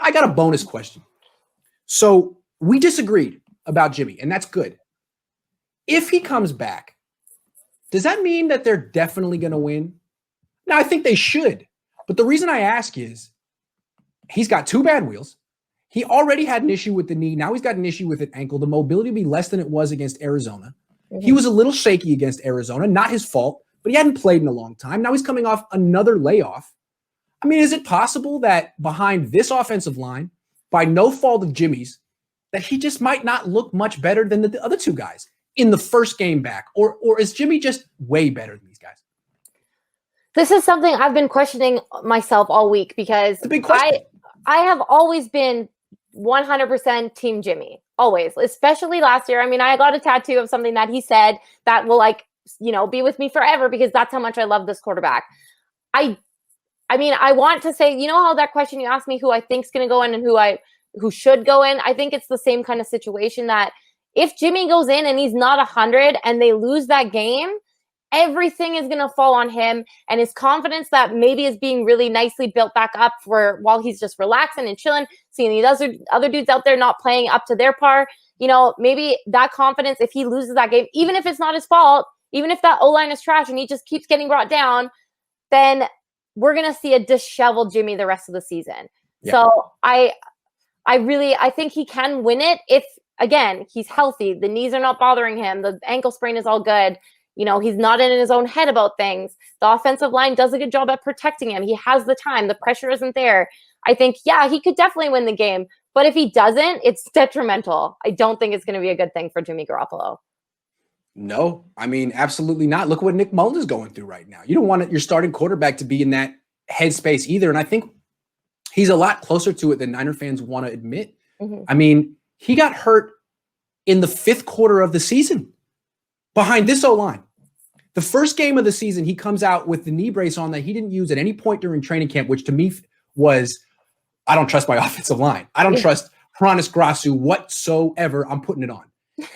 I got a bonus question. So we disagreed about Jimmy, and that's good. If he comes back, does that mean that they're definitely going to win? Now, I think they should. But the reason I ask is he's got 2 bad wheels. He already had an issue with the knee. Now he's got an issue with an ankle. The mobility will be less than it was against Arizona. He was a little shaky against Arizona. Not his fault, but he hadn't played in a long time. Now he's coming off another layoff. I mean, is it possible that behind this offensive line, by no fault of Jimmy's, that he just might not look much better than the other 2 guys in the first game back? Or is Jimmy just way better than these guys? This is something I've been questioning myself all week because I have always been 100% team Jimmy, always, especially last year. I mean, I got a tattoo of something that he said that will be with me forever because that's how much I love this quarterback. I mean, I want to say, you know how that question you asked me who I think's going to go in and who should go in? I think it's the same kind of situation that if Jimmy goes in and he's not 100 and they lose that game, everything is going to fall on him, and his confidence that maybe is being really nicely built back up for while he's just relaxing and chilling, seeing these other dudes out there not playing up to their par. Maybe that confidence, if he loses that game, even if it's not his fault, even if that O-line is trash and he just keeps getting brought down, then we're going to see a disheveled Jimmy the rest of the season. Yeah. So I think he can win it if, again, he's healthy. The knees are not bothering him. The ankle sprain is all good. He's not in his own head about things. The offensive line does a good job at protecting him. He has the time. The pressure isn't there. I think, yeah, he could definitely win the game. But if he doesn't, it's detrimental. I don't think it's going to be a good thing for Jimmy Garoppolo. No, I mean, absolutely not. Look what Nick Mullins is going through right now. You don't want your starting quarterback to be in that headspace either. And I think he's a lot closer to it than Niner fans want to admit. Mm-hmm. I mean, he got hurt in the 5th quarter of the season behind this O-line. The first game of the season, he comes out with the knee brace on that he didn't use at any point during training camp, which to me was, I don't trust my offensive line. I don't trust Hronis Grasu whatsoever. I'm putting it on.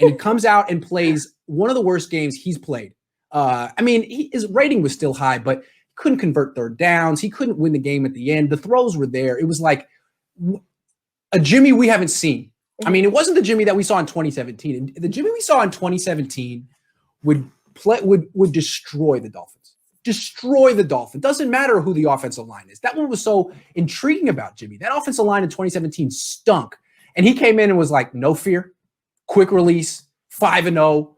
And he comes out and plays one of the worst games he's played. His rating was still high, but he couldn't convert third downs. He couldn't win the game at the end. The throws were there. It was like a Jimmy we haven't seen. I mean, it wasn't the Jimmy that we saw in 2017. And the Jimmy we saw in 2017 would destroy the Dolphins. Destroy the Dolphins. Doesn't matter who the offensive line is. That one was so intriguing about Jimmy. That offensive line in 2017 stunk. And he came in and was like, no fear, quick release, 5-0.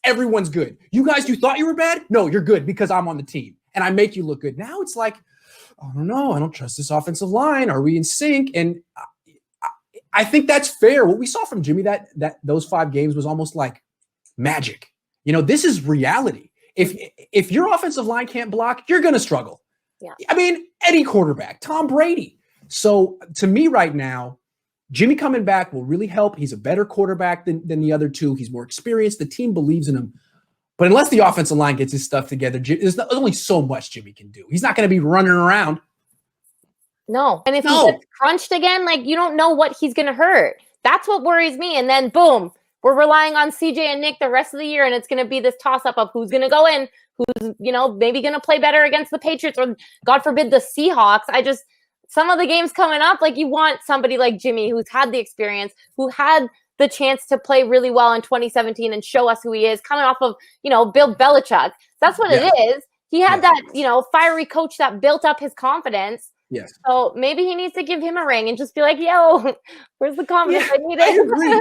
Everyone's good. You guys, you thought you were bad? No, you're good because I'm on the team and I make you look good. Now it's like, I don't know. I don't trust this offensive line. Are we in sync? And I think that's fair. What we saw from Jimmy that those 5 games was almost like magic. This is reality. If your offensive line can't block, you're going to struggle. Yeah. I mean, any quarterback, Tom Brady. So to me right now, Jimmy coming back will really help. He's a better quarterback than the other 2. He's more experienced. The team believes in him. But unless the offensive line gets his stuff together, there's only so much Jimmy can do. He's not going to be running around. No. And if he gets crunched again, you don't know what he's going to hurt. That's what worries me. And then, boom, we're relying on CJ and Nick the rest of the year, and it's going to be this toss-up of who's going to go in, who's, maybe going to play better against the Patriots or, God forbid, the Seahawks. Some of the games coming up, you want somebody like Jimmy who's had the experience, who had the chance to play really well in 2017 and show us who he is, coming off of, Bill Belichick. That's what it is. He had that, fiery coach that built up his confidence. Yes. So maybe he needs to give him a ring and just be like, yo, where's the confidence I needed? I agree.